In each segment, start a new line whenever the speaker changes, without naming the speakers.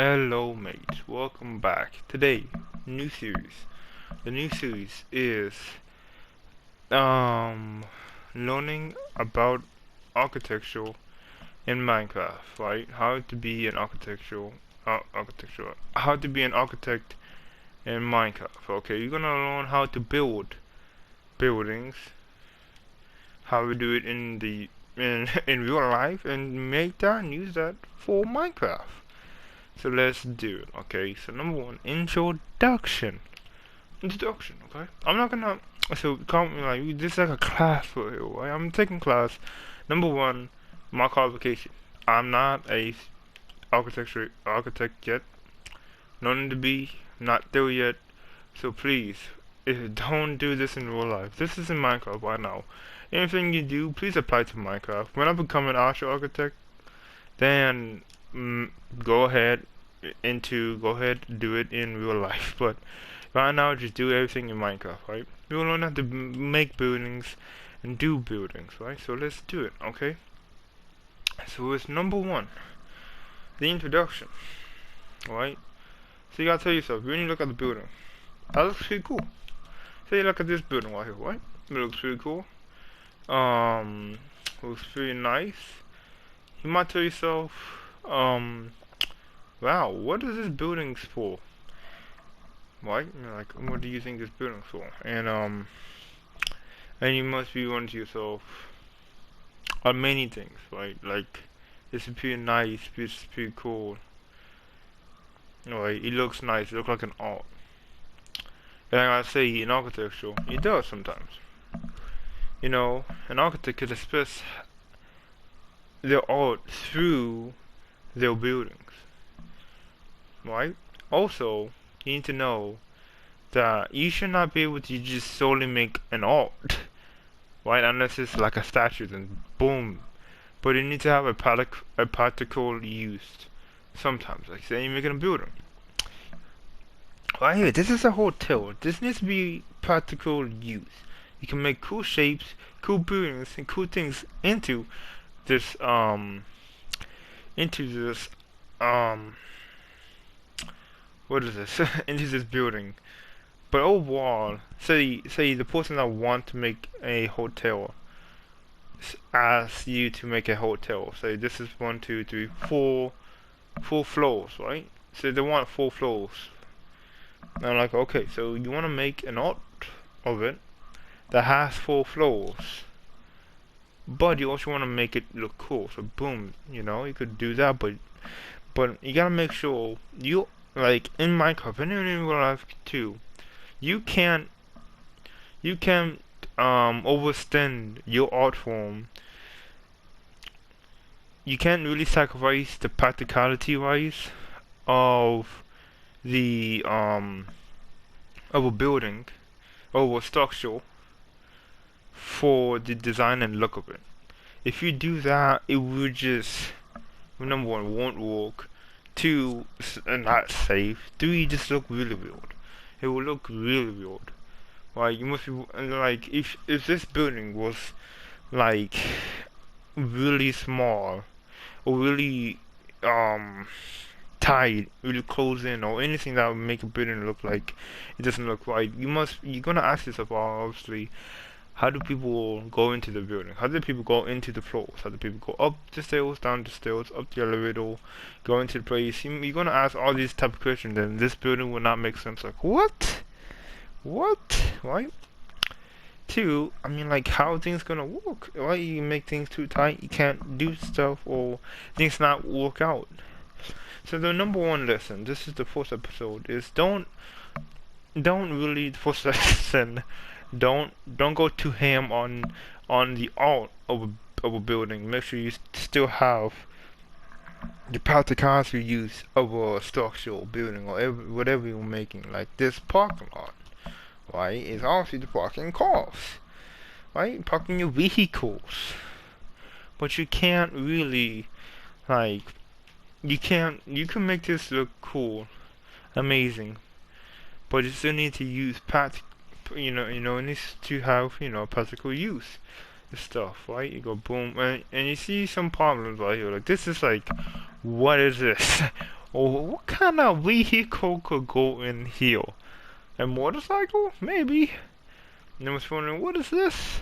Hello mates, welcome back. Today, new series. The new series is um learning about architecture in Minecraft, right? How to be an how to be an architect in Minecraft. Okay, you're gonna learn how to build buildings, how to do it in the in real life, and make that and use that for Minecraft. So let's do it, okay? So number one, introduction. Introduction, okay? I'm not gonna, so call me like, this is like a class for you, right? I'm taking class. Number one, my qualification. I'm not a architect yet. None to be, not there yet. So please, don't do this in real life. This is in Minecraft right now. Anything you do, please apply to Minecraft. When I become an actual architect, then mm, go ahead go ahead do it in real life. But right now, just do everything in Minecraft, right? We will learn how to make buildings and do buildings, right? So let's do it, okay? So it's number one, the introduction, right? So you gotta tell yourself, when you look at the building, that looks pretty cool. So you look at this building right here, right? It looks pretty cool. Um, looks pretty nice. You might tell yourself, wow, what is this building for? Right? Like, what do you think this building's for? And you must be wondering to yourself, many things, right? Like, this is pretty nice, this is pretty cool. Right? It looks nice, it looks like an art. And like I say, in architecture, it does sometimes. You know, an architect could express their art through their buildings, right? Also, you need to know that you should not be able to just solely make an art, right? Unless it's like a statue, then boom. But you need to have a practical use sometimes. Like say you're making a building. Right here, this is a hotel. This needs to be practical use. You can make cool shapes, cool buildings, and cool things this into this um what is this into this building. But overall, say the person that want to make a hotel asks you to make a hotel. Say this is one, two, three, four floors, right? So they want 4 floors. And I'm like, okay, so you want to make an art of it that has 4 floors, but you also want to make it look cool. So boom, you could do that, but you gotta make sure you like in Minecraft and in real life too. You can't you can overstand your art form. You can't really sacrifice the practicality wise of the of a building or a structure for the design and look of it. If you do that, it would just number one won't work. Two, not safe. Three, just look really weird. It will look really weird. Like you must be like if this building was like really small or really tight, really close in, or anything that would make a building look like it doesn't look right. You're gonna ask yourself, obviously, how do people go into the building? How do people go into the floors? How do people go up the stairs, down the stairs, up the elevator, go into the place? You're gonna ask all these type of questions, and this building will not make sense. Like what? What? Right? Two, I mean, like, how are things gonna work? Why you make things too tight? You can't do stuff, or things not work out. So the number one lesson, this is the first episode, is don't really first lesson, don't go too ham on the art of a building. Make sure you still have the practicality use of a structural building or whatever you're making. Like this parking lot, right? Is obviously the parking cars, right? Parking your vehicles, but you can't really like you can make this look cool, amazing, but you still need to use it needs to have practical use and stuff, right? You go boom, and you see some problems right here. Like this is like, what is this? Or what kind of vehicle could go in here? A motorcycle? Maybe. And I was wondering, what is this?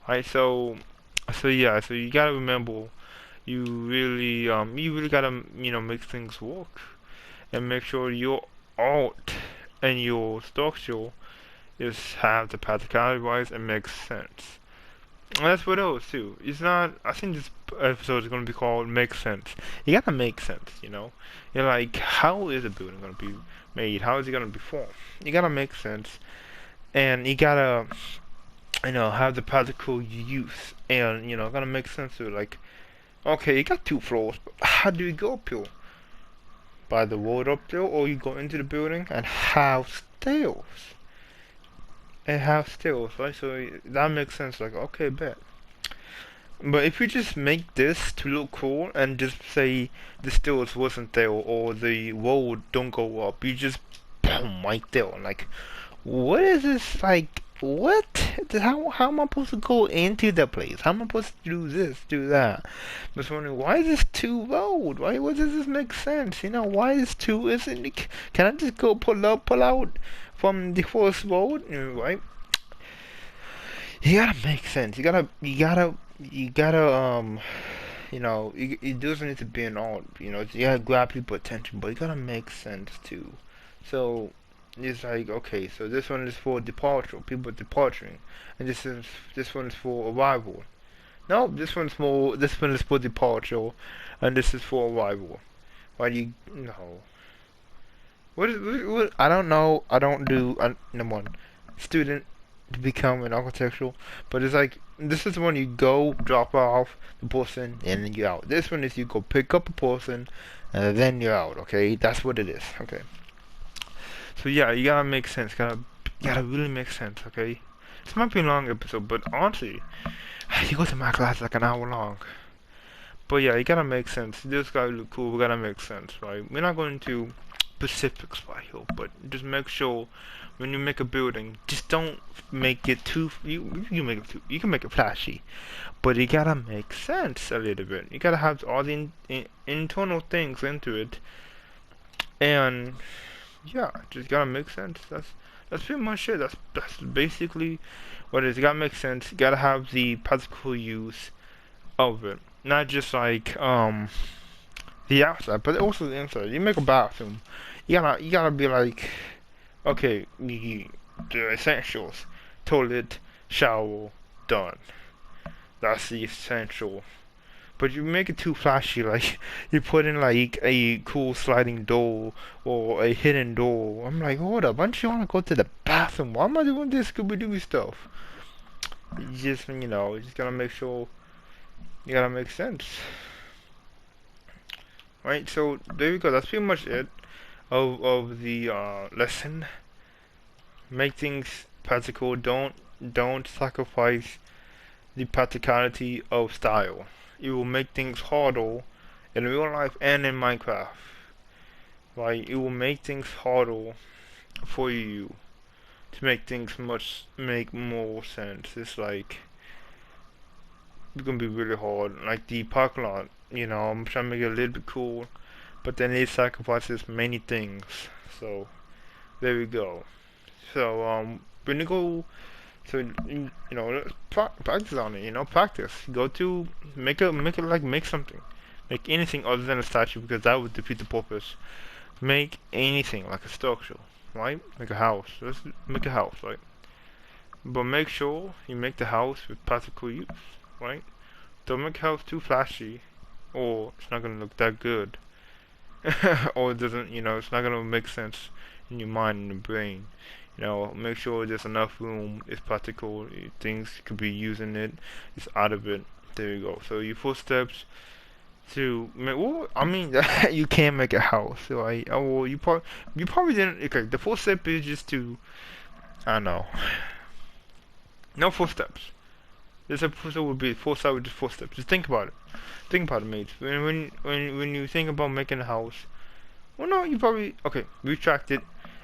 Alright, so yeah, so you gotta remember, you really gotta, make things work and make sure your art and your structure is have the practicality wise and makes sense. And that's what else too. It's not. I think this episode is gonna be called "Make Sense." You gotta make sense, you know. You're like, how is a building gonna be made? How is it gonna be formed? You gotta make sense, and you gotta, have the practical use, and gotta make sense of it. Like, okay, you got 2 floors, but how do you go up here? By the road up there, or you go into the building and have stairs. And have stairs, right? So that makes sense. Like, okay, bet. But if you just make this to look cool and just say the stairs wasn't there or the road don't go up, you just boom right there. Like, what is this? Like, what? How am I supposed to go into the place? How am I supposed to do this, do that? I'm just wondering, why is this too road? Why does this make sense? Why is two isn't it? Can I just go pull out from the first road? Right? You gotta make sense. It doesn't need to be an art. You gotta grab people's attention, but you gotta make sense too. So it's like, okay, so this one is for departure, people departing, and this one is for arrival. No, this one is for departure, and this is for arrival. Why do you no? What? I don't know. I don't do number one student to become an architectural, but it's like this is when you go drop off the person and then you're out. This one is you go pick up a person and then you're out. Okay, that's what it is. Okay. So yeah, you gotta make sense. Gotta really make sense. Okay. This might be a long episode, but honestly, you go to my class like an hour long. But yeah, you gotta make sense. This guy look cool. We gotta make sense, right? We're not going to specifics right here, but just make sure when you make a building, just don't make it too. You can make it flashy, but you gotta make sense a little bit. You gotta have all the internal things into it, and yeah, just gotta make sense. That's pretty much it. That's basically what it is. You gotta make sense. You gotta have the practical use of it, not just like the outside, but also the inside. You make a bathroom, you gotta be like, okay, the essentials: toilet, shower, done. That's the essential. But you make it too flashy, like you put in like a cool sliding door or a hidden door. I'm like, hold up, why don't you wanna go to the bathroom? Why am I doing this Scooby Doo stuff? You just gotta make sure you gotta make sense. Right, so there we go. That's pretty much it of the lesson. Make things practical. Don't sacrifice the practicality of style. It will make things harder in real life and in Minecraft. Right, it will make things harder for you to make more sense. It's like it's gonna be really hard. Like the parking lot, I'm trying to make it a little bit cool, but then it sacrifices many things. So there we go. So when you go, so practice on it. Practice. Go to make something, make anything other than a statue because that would defeat the purpose. Make anything like a structure, right? Make a house. Let's make a house, right? But make sure you make the house with practical use, right? Don't make the house too flashy, or it's not gonna look that good, or it doesn't, it's not gonna make sense in your mind and your brain. Make sure there's enough room. It's practical. Things could be using it. It's out of it. There you go. So your first steps to make. Well, I mean, you can make a house, right? Oh, well, you probably didn't. Okay, the first step is just to. I don't know. No 4 steps. This episode would be 4 steps with just 4 steps. Just think about it. Think about it, mates. When you think about making a house, well, no, you probably retract it.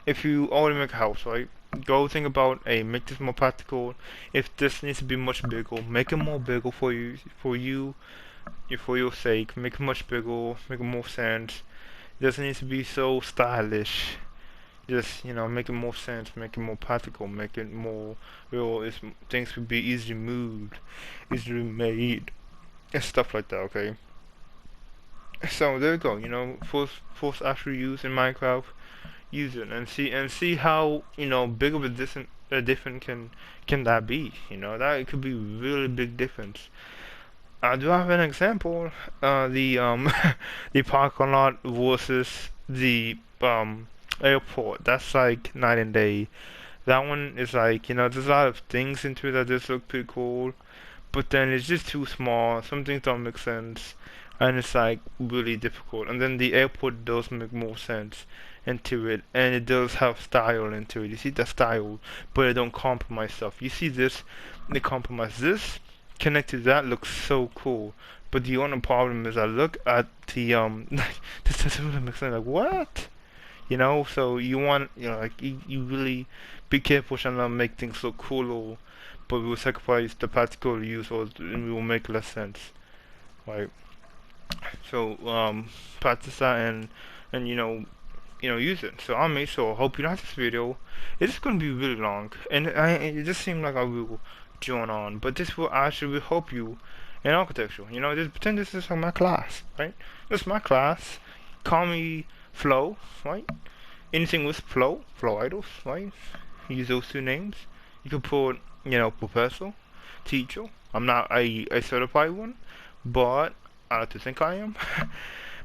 If you already make a house, right? Go think about, make this more practical. If this needs to be much bigger, make it more bigger for you, for your sake. Make it much bigger, make it more sense. It doesn't need to be so stylish. Just, make it more sense, make it more practical, make it more real. Things could be easily moved, easily made, and stuff like that. Okay. So there you go. Force actual use in Minecraft. Use it and see how big of a difference can that be. That it could be really big difference. I do have an example. The the parking lot versus the airport. That's like night and day. That one is like, there's a lot of things into it that just look pretty cool, but then it's just too small. Some things don't make sense, and it's like really difficult. And then the airport does make more sense into it, and it does have style into it. You see the style, but it don't compromise stuff. You see this, they compromise this. Connected to that looks so cool. But the only problem is I look at the like this doesn't really make sense. Like what? So you want like you really be careful trying to make things look cool, but we will sacrifice the practical use or and we will make less sense. Right. So practice that and use it. So I made sure. Hope you like this video. It's gonna be really long, and it just seemed like I will join on, but this will actually help you in architecture. Just pretend this is my class, right? This is my class. Call me Flo, right? Anything with Flo Idols, right? Use those two names. You could put, professor, teacher. I'm not a certified one, but I like to think I am.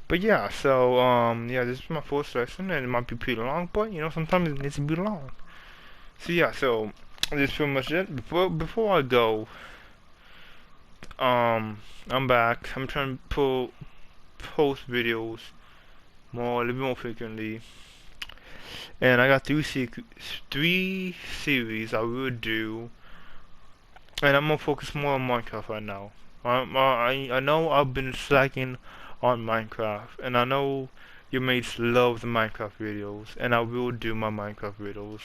But yeah, so yeah, this is my first lesson, and it might be pretty long, but sometimes it needs to be long. So yeah, so this is pretty much it. Before I go, I'm back. I'm trying to post videos a little bit more frequently, and I got three series I will do, and I'm gonna focus more on Minecraft right now. I know I've been slacking on Minecraft, and I know your mates love the Minecraft videos, and I will do my Minecraft videos.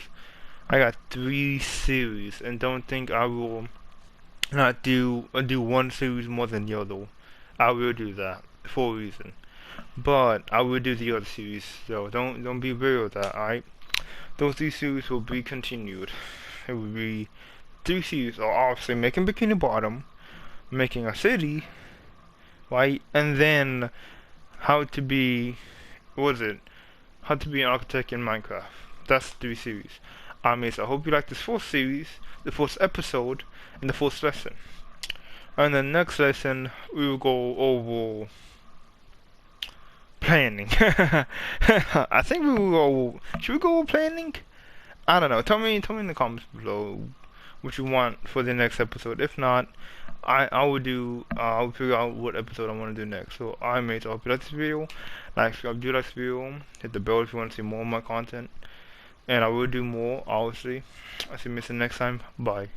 I got 3 series, and don't think I will not do one series more than the other. I will do that for a reason, but I will do the other series. So don't be weary of that. Alright, those 3 series will be continued. It will be 3 series. Or obviously making Bikini Bottom, making a city, right, and then how to be how to be an architect in Minecraft. That's 3 series. So I hope you like this first series, the first episode, and the first lesson. And the next lesson we will go over planning. I think we will go. Should we go over planning? I don't know. Tell me in the comments below what you want for the next episode. If not, I will do. I'll figure out what episode I want to do next. So I hope you like this video. If you do like this video, hit the bell if you want to see more of my content. And I will do more, obviously. I'll see you next time. Bye.